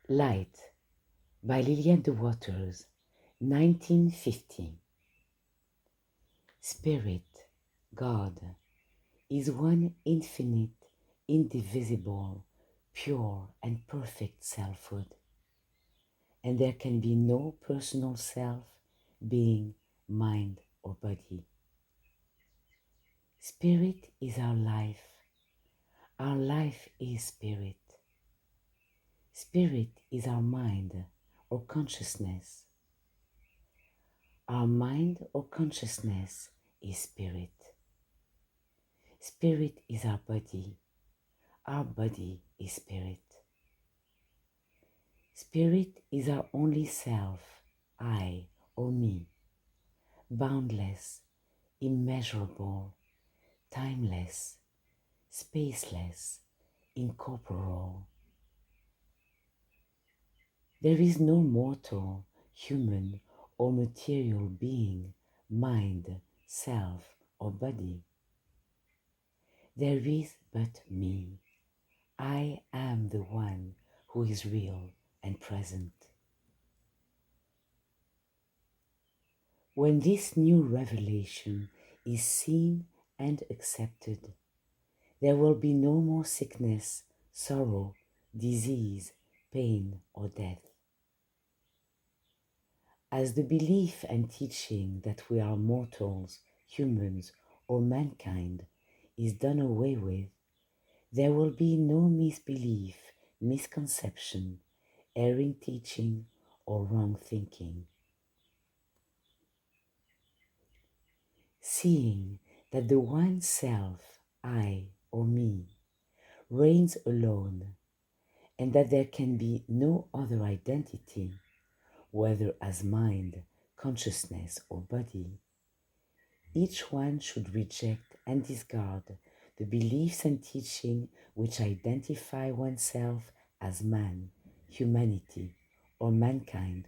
Light by Lillian de Waters, 1950. Spirit, God, is one infinite, indivisible, pure and perfect selfhood, and there can be no personal self, being, mind or body. Spirit is our life. Our life is spirit. Spirit is our mind or consciousness. Our mind or consciousness is spirit. Spirit is our body. Our body is spirit. Spirit is our only self, I or me, boundless, immeasurable, timeless, spaceless, incorporeal. There is no mortal, human, or material being, mind, self, or body. There is but me. I am the one who is real and present. When this new revelation is seen and accepted, there will be no more sickness, sorrow, disease, pain, or death. As the belief and teaching that we are mortals, humans, or mankind is done away with, there will be no misbelief, misconception, erring teaching, or wrong thinking. Seeing that the one self, I or me, reigns alone, and that there can be no other identity, whether as mind, consciousness, or body, each one should reject and discard the beliefs and teaching which identify oneself as man, humanity, or mankind.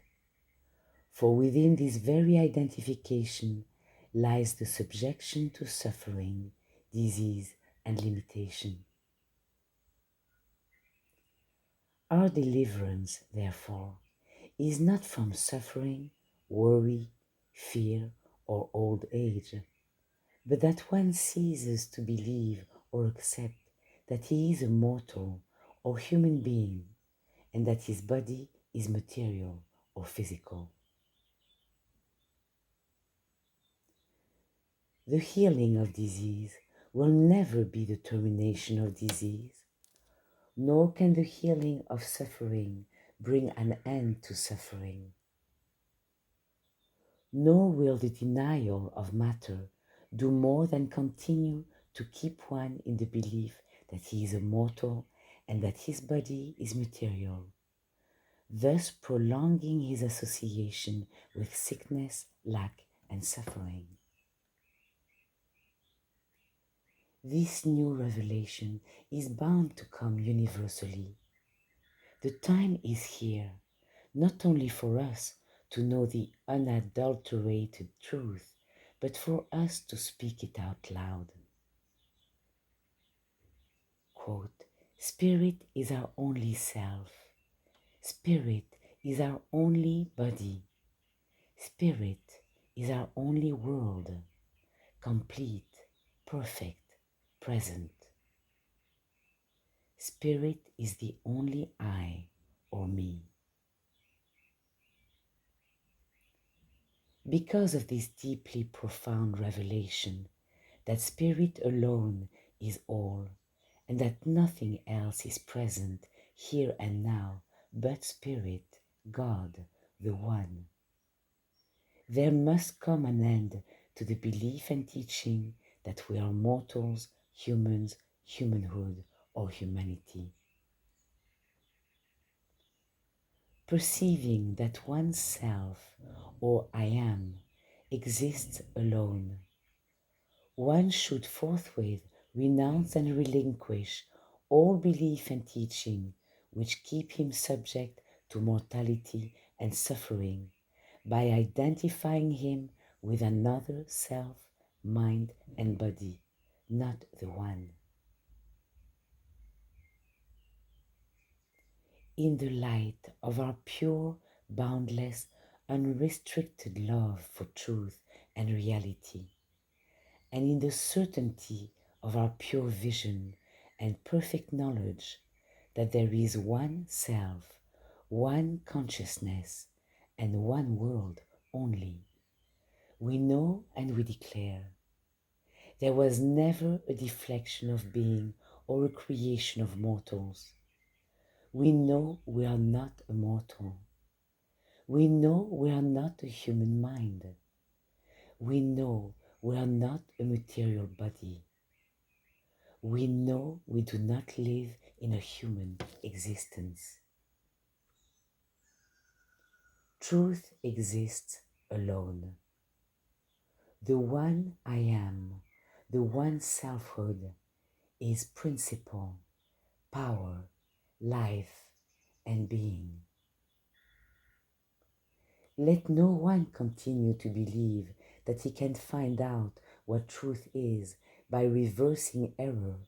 For within this very identification lies the subjection to suffering, disease, and limitation. Our deliverance, therefore, is not from suffering, worry, fear, or old age, but that one ceases to believe or accept that he is a mortal or human being and that his body is material or physical. The healing of disease will never be the termination of disease, nor can the healing of suffering bring an end to suffering. Nor will the denial of matter do more than continue to keep one in the belief that he is a mortal and that his body is material, thus prolonging his association with sickness, lack, and suffering. This new revelation is bound to come universally. The time is here, not only for us to know the unadulterated truth, but for us to speak it out loud. Quote, Spirit is our only self. Spirit is our only body. Spirit is our only world, complete, perfect, present. Spirit is the only I or me. Because of this deeply profound revelation that Spirit alone is all and that nothing else is present here and now but Spirit, God, the One, there must come an end to the belief and teaching that we are mortals, humans, humanhood, or humanity. Perceiving that oneself, or I am, exists alone, one should forthwith renounce and relinquish all belief and teaching which keep him subject to mortality and suffering by identifying him with another self, mind, and body, not the one. in the light of our pure, boundless, unrestricted love for truth and reality, and in the certainty of our pure vision and perfect knowledge that there is one self, one consciousness, and one world only, we know and we declare there was never a deflection of being or a creation of mortals. We know we are not immortal. We know we are not a human mind. We know we are not a material body. We know we do not live in a human existence. Truth exists alone. The one I am, the one selfhood, is principle, power, life, and being. Let no one continue to believe that he can find out what truth is by reversing error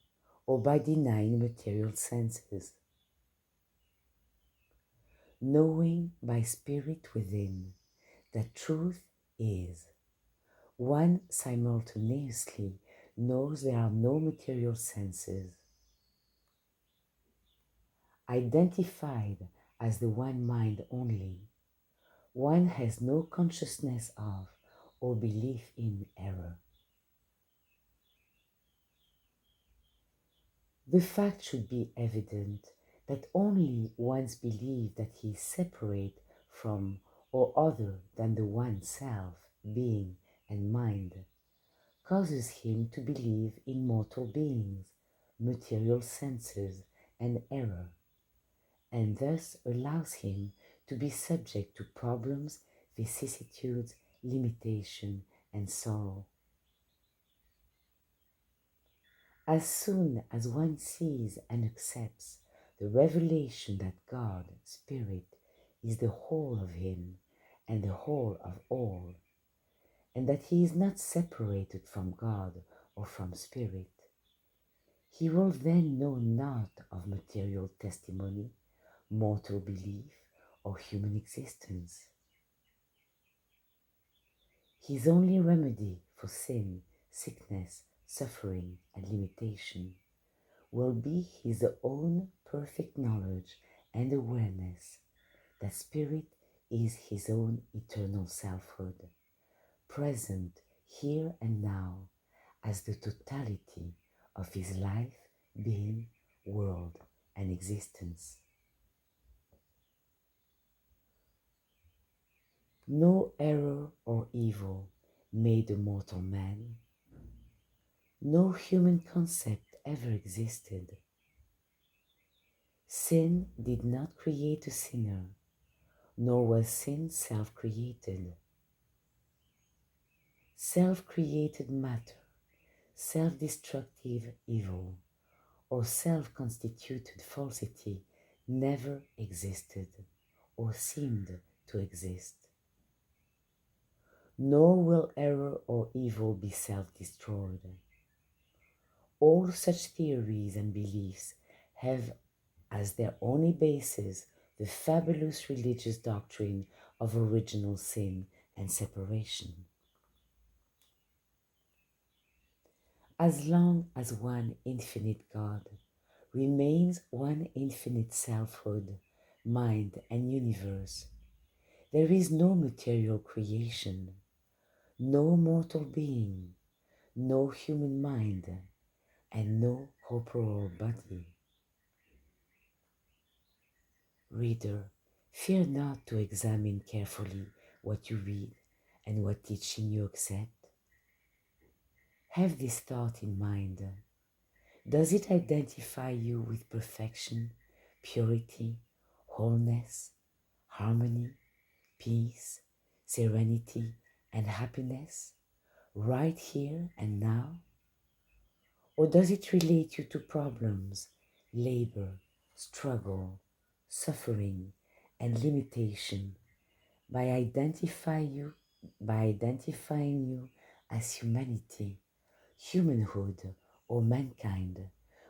or by denying material senses. Knowing by spirit within that truth is, one simultaneously knows there are no material senses. Identified as the one mind only, one has no consciousness of or belief in error. The fact should be evident that only one's belief that he is separate from or other than the one self, being, and mind causes him to believe in mortal beings, material senses, and error, and thus allows him to be subject to problems, vicissitudes, limitation, and sorrow. As soon as one sees and accepts the revelation that God, Spirit, is the whole of him and the whole of all, and that he is not separated from God or from Spirit, he will then know not of material testimony, mortal belief, or human existence. His only remedy for sin, sickness, suffering, and limitation will be his own perfect knowledge and awareness that Spirit is his own eternal selfhood, present here and now as the totality of his life, being, world, and existence. No error or evil made a mortal man. No human concept ever existed. Sin did not create a sinner, nor was sin self-created. Self-created matter, self-destructive evil, or self-constituted falsity never existed or seemed to exist. Nor will error or evil be self-destroyed. All such theories and beliefs have as their only basis the fabulous religious doctrine of original sin and separation. As long as one infinite God remains one infinite selfhood, mind, and universe, there is no material creation, no mortal being, no human mind, and no corporeal body. Reader, fear not to examine carefully what you read and what teaching you accept. Have this thought in mind. Does it identify you with perfection, purity, wholeness, harmony, peace, serenity, and happiness right here and now? Or does it relate you to problems, labor, struggle, suffering, and limitation by identifying you as humanity, humanhood, or mankind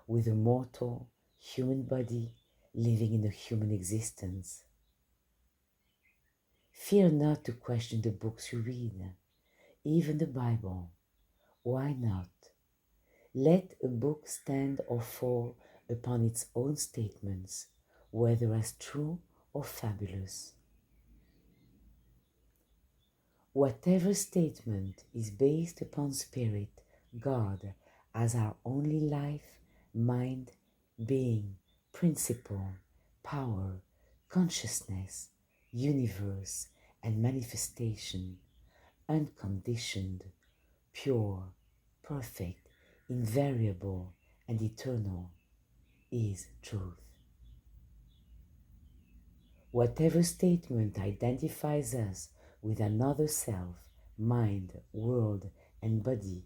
with a mortal human body, living in a human existence. Fear not to question the books you read, even the Bible. Why not? Let a book stand or fall upon its own statements, whether as true or fabulous. Whatever statement is based upon Spirit, God, as our only life, mind, being, principle, power, consciousness, universe, and manifestation, unconditioned, pure, perfect, invariable, and eternal, is truth. Whatever statement identifies us with another self, mind, world, and body,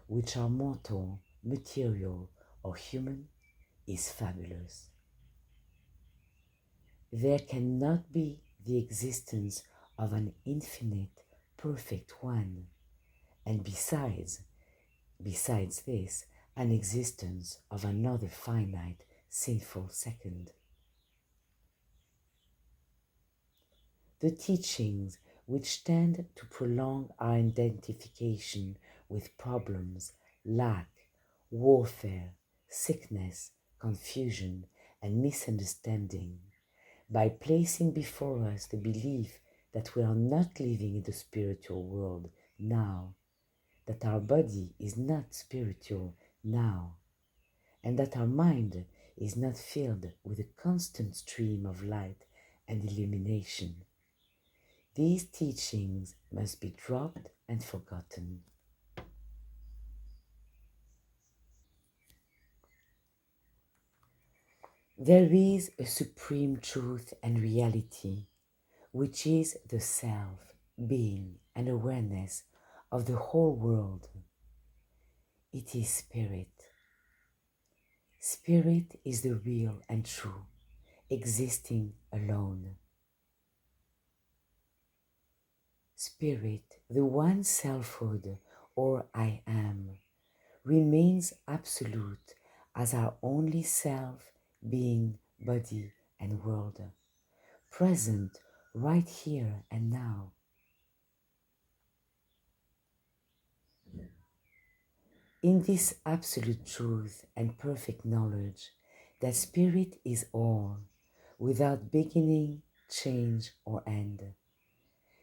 which are mortal, material, or human, is fabulous. There cannot be the existence of an infinite, perfect one, and besides this, an existence of another finite, sinful second. The teachings which tend to prolong our identification with problems, lack, warfare, sickness, confusion, and misunderstanding, by placing before us the belief that we are not living in the spiritual world now, that our body is not spiritual now, and that our mind is not filled with a constant stream of light and illumination. These teachings must be dropped and forgotten. There is a supreme truth and reality, which is the self, being, and awareness of the whole world. It is Spirit. Spirit is the real and true, existing alone. Spirit, the one selfhood, or I am, remains absolute as our only self, being, body, and world, present right here and now. In this absolute truth and perfect knowledge that Spirit is all, without beginning, change, or end,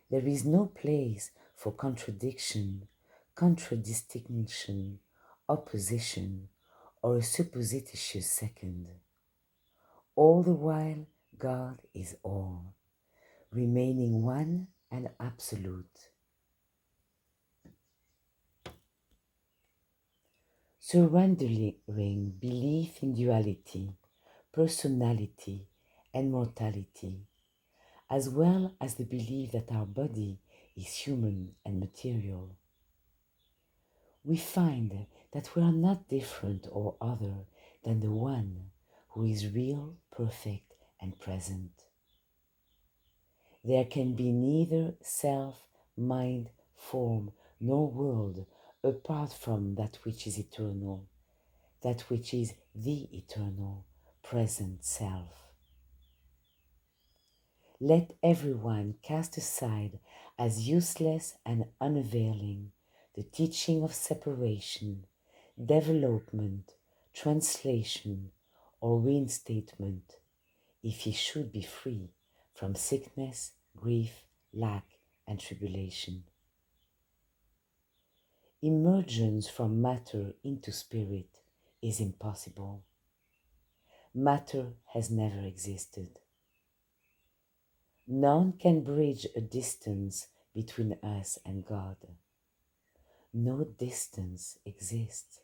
there is no place for contradiction, contradistinction, opposition, or a supposititious second. All the while, God is all, remaining one and absolute. Surrendering belief in duality, personality, and mortality, as well as the belief that our body is human and material, we find that we are not different or other than the one who is real, perfect, and present. There can be neither self, mind, form, nor world apart from that which is eternal, that which is the eternal, present self. Let everyone cast aside as useless and unavailing the teaching of separation, development, translation, or reinstatement, if he should be free from sickness, grief, lack, and tribulation. Emergence from matter into spirit is impossible. Matter has never existed. None can bridge a distance between us and God. No distance exists.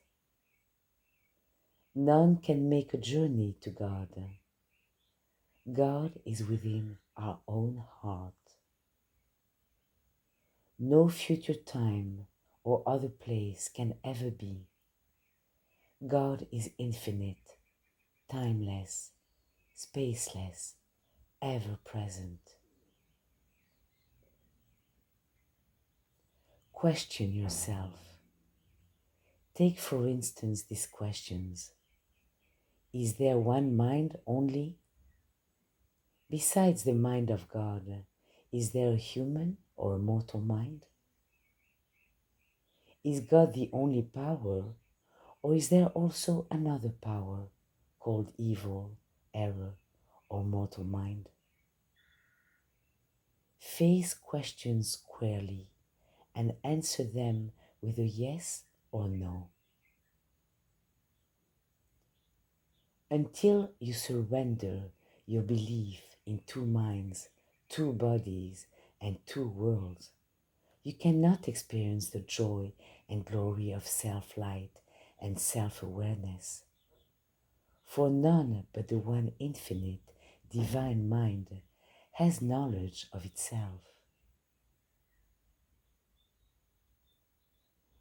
None can make a journey to God. God is within our own heart. No future time or other place can ever be. God is infinite, timeless, spaceless, ever present. Question yourself. Take for instance these questions. Is there one mind only, Besides the mind of God, is there a human or a mortal mind? Is God the only power, or is there also another power called evil, error, or mortal mind? Face questions squarely and answer them with a yes or no. Until you surrender your belief in two minds, two bodies, and two worlds, you cannot experience the joy and glory of self-light and self-awareness. For none but the one infinite, divine mind has knowledge of itself.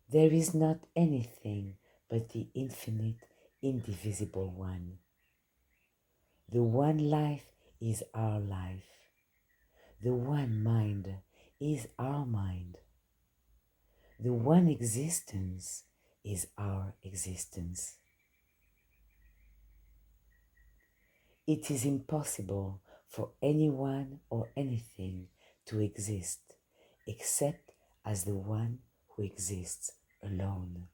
There is not anything but the infinite, indivisible one. The one life is our life. The one mind is our mind. The one existence is our existence. It is impossible for anyone or anything to exist except as the one who exists alone.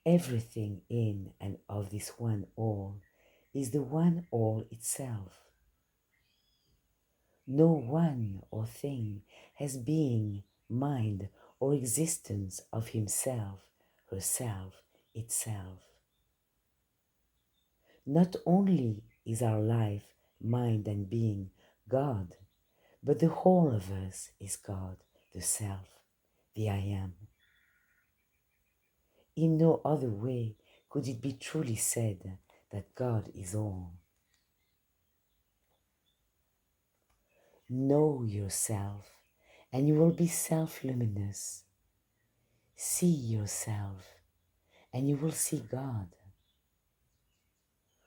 Everything in and of this one all is the one all itself. No one or thing has being, mind, or existence of himself, herself, itself. Not only is our life, mind, and being God, but the whole of us is God, the Self, the I Am. In no other way could it be truly said that God is all. Know yourself, and you will be self-luminous. See yourself, and you will see God.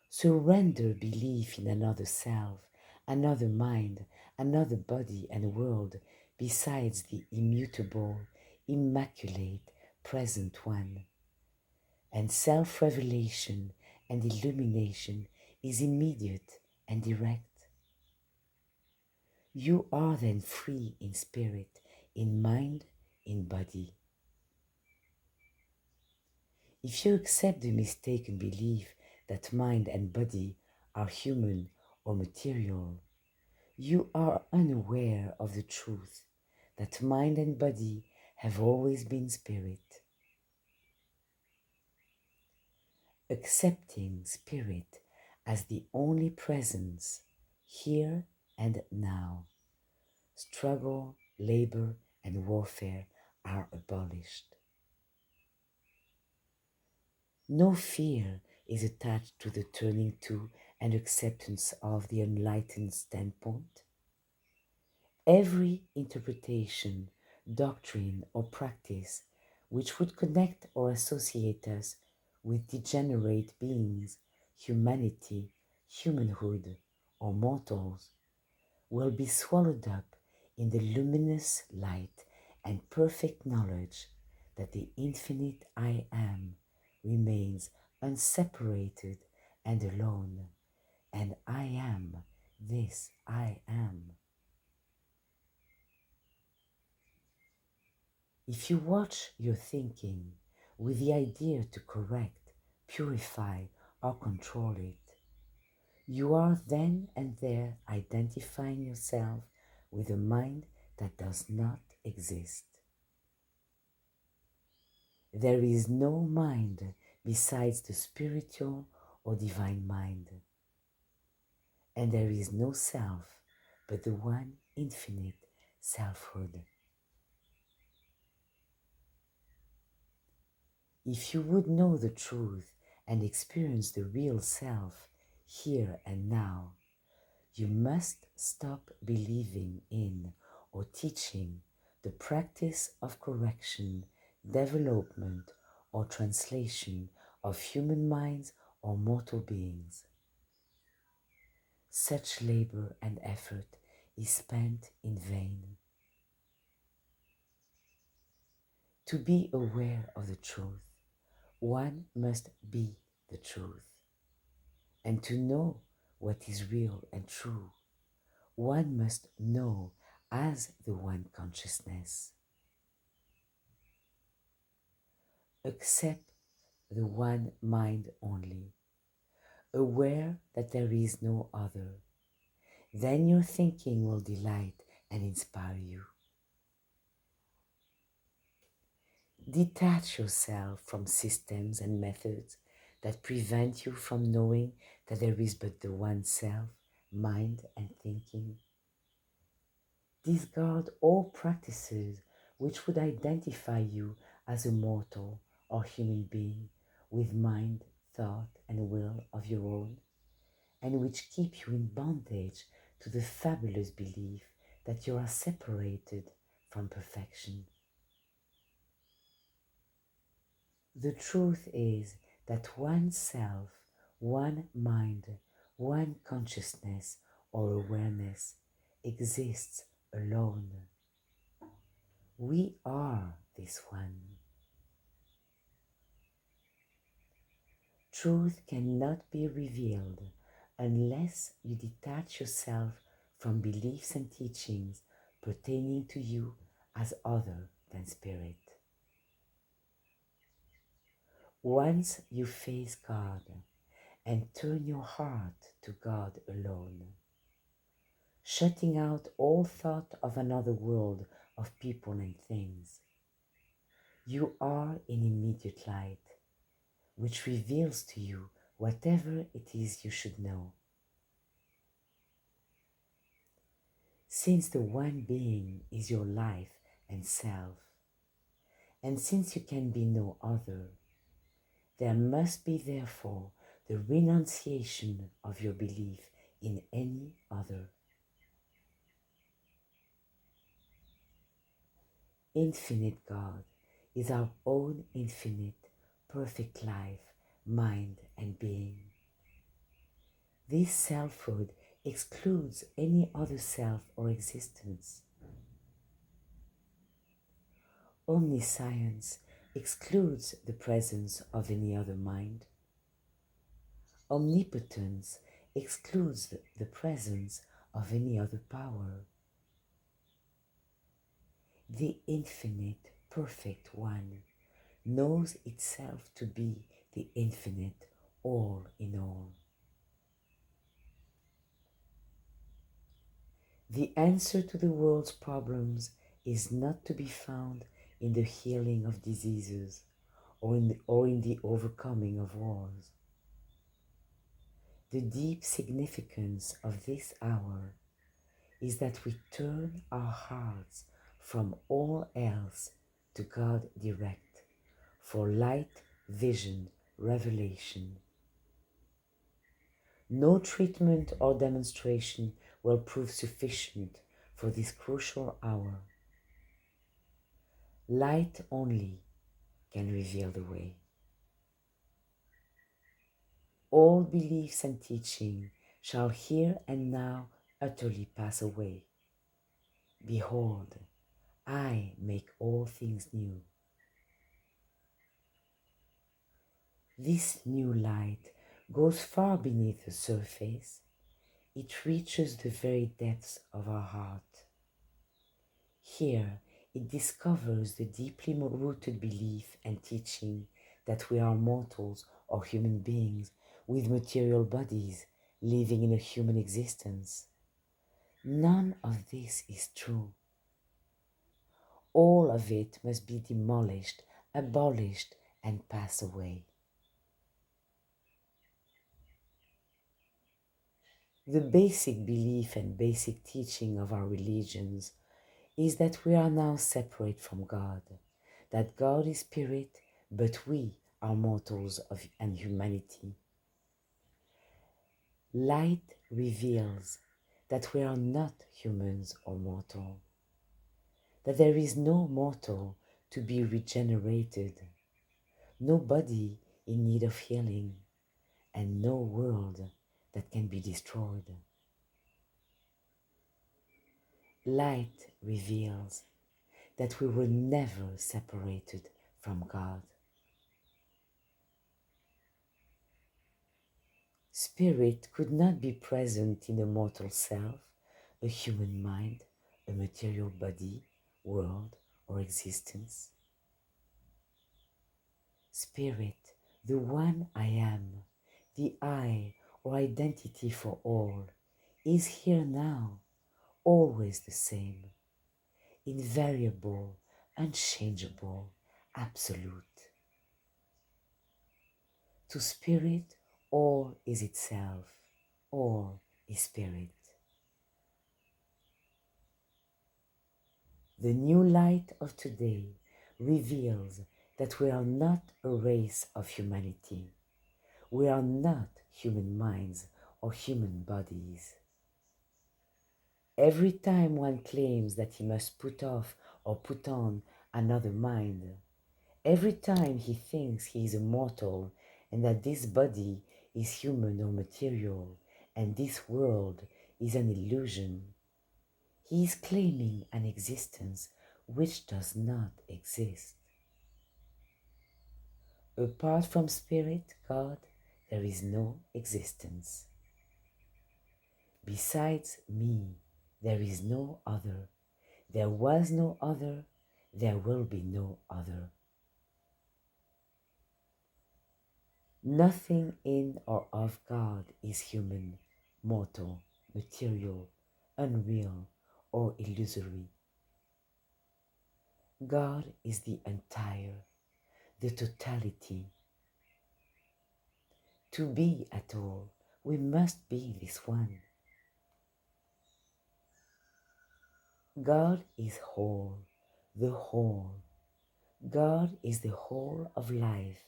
Surrender belief in another self, another mind, another body and world besides the immutable, immaculate, present one. And self-revelation and illumination is immediate and direct. You are then free in spirit, in mind, in body. If you accept the mistaken belief that mind and body are human or material, you are unaware of the truth that mind and body have always been spirit. Accepting spirit as the only presence here and now, struggle, labor, and warfare are abolished. No fear is attached to the turning to and acceptance of the enlightened standpoint. Every interpretation, doctrine, or practice which would connect or associate us with degenerate beings, humanity, humanhood, or mortals will be swallowed up in the luminous light and perfect knowledge that the infinite I Am remains unseparated and alone, and I am this I Am. If you watch your thinking with the idea to correct, purify, or control it, you are then and there identifying yourself with a mind that does not exist. There is no mind besides the spiritual or divine mind, and there is no self but the one infinite selfhood. If you would know the truth and experience the real self here and now, you must stop believing in or teaching the practice of correction, development, or translation of human minds or mortal beings. Such labor and effort is spent in vain. To be aware of the truth, one must be the truth. And to know what is real and true, one must know as the one consciousness. Accept the one mind only, aware that there is no other. Then your thinking will delight and inspire you. Detach yourself from systems and methods that prevent you from knowing that there is but the one self, mind and thinking. Discard all practices which would identify you as a mortal or human being with mind, thought, and will of your own, and which keep you in bondage to the fabulous belief that you are separated from perfection. The truth is that one self, one mind, one consciousness or awareness exists alone. We are this one. Truth cannot be revealed unless you detach yourself from beliefs and teachings pertaining to you as other than spirit. Once you face God and turn your heart to God alone, shutting out all thought of another world of people and things, you are in immediate light, which reveals to you whatever it is you should know. Since the one being is your life and self, and since you can be no other, there must be therefore the renunciation of your belief in any other. Infinite God is our own infinite, perfect life, mind, and being. This selfhood excludes any other self or existence. Omniscience excludes the presence of any other mind. Omnipotence excludes the presence of any other power. The infinite, perfect one knows itself to be the infinite, all in all. The answer to the world's problems is not to be found in the healing of diseases or in the overcoming of wars. The deep significance of this hour is that we turn our hearts from all else to God direct for light, vision, revelation. No treatment or demonstration will prove sufficient for this crucial hour. Light only can reveal the way. All beliefs and teaching shall here and now utterly pass away. Behold, I make all things new. This new light goes far beneath the surface. It reaches the very depths of our heart. Here, it discovers the deeply rooted belief and teaching that we are mortals or human beings with material bodies living in a human existence. None of this is true. All of it must be demolished, abolished, and pass away. The basic belief and basic teaching of our religions is that we are now separate from God, that God is spirit, but we are mortals and humanity. Light reveals that we are not humans or mortal, that there is no mortal to be regenerated, no body in need of healing, and no world that can be destroyed. Light reveals that we were never separated from God. Spirit could not be present in a mortal self, a human mind, a material body, world, or existence. Spirit, the one I am, the I or identity for all, is here now, always the same, invariable, unchangeable, absolute. To spirit, all is itself, all is spirit. The new light of today reveals that we are not a race of humanity. We are not human minds or human bodies. Every time one claims that he must put off or put on another mind, every time he thinks he is immortal and that this body is human or material and this world is an illusion, he is claiming an existence which does not exist. Apart from Spirit, God, there is no existence. Besides me, there is no other. There was no other. There will be no other. Nothing in or of God is human, mortal, material, unreal, or illusory. God is the entire, the totality. To be at all, we must be this one. God is whole, the whole. God is the whole of life,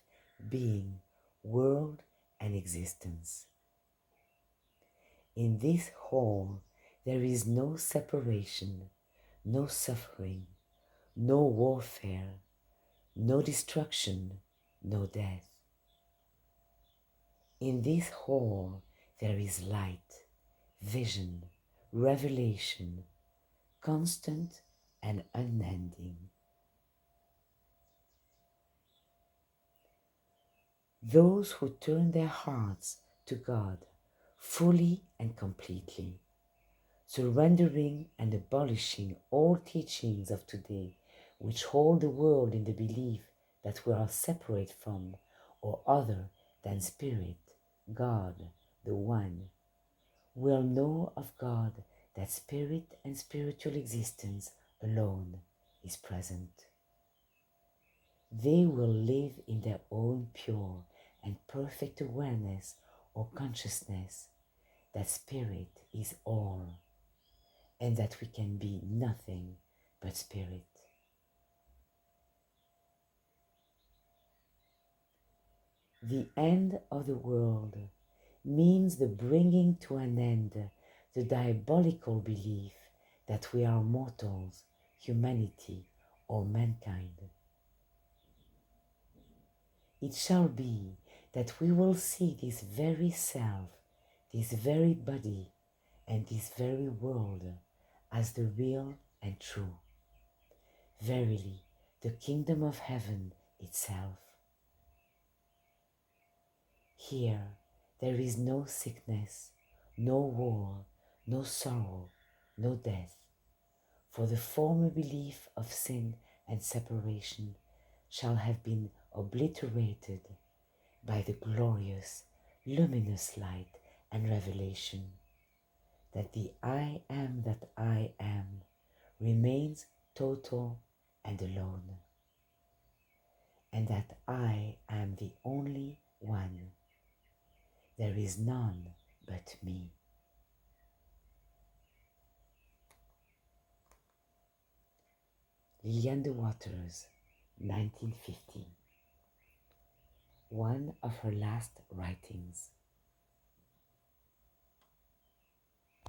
being, world, and existence. In this whole, there is no separation, no suffering, no warfare, no destruction, no death. In this whole, there is light, vision, revelation, constant and unending. Those who turn their hearts to God fully and completely, surrendering and abolishing all teachings of today which hold the world in the belief that we are separate from or other than Spirit, God, the One, will know of God that Spirit and spiritual existence alone is present. They will live in their own pure and perfect awareness or consciousness that Spirit is all and that we can be nothing but Spirit. The end of the world means the bringing to an end the diabolical belief that we are mortals, humanity, or mankind. It shall be that we will see this very self, this very body, and this very world as the real and true. Verily, the kingdom of heaven itself. Here there is no sickness, no war, no sorrow, no death, for the former belief of sin and separation shall have been obliterated by the glorious, luminous light and revelation that the I am that I am remains total and alone, and that I am the only one. There is none but me. Lillian de Waters, 1950. One of her last writings.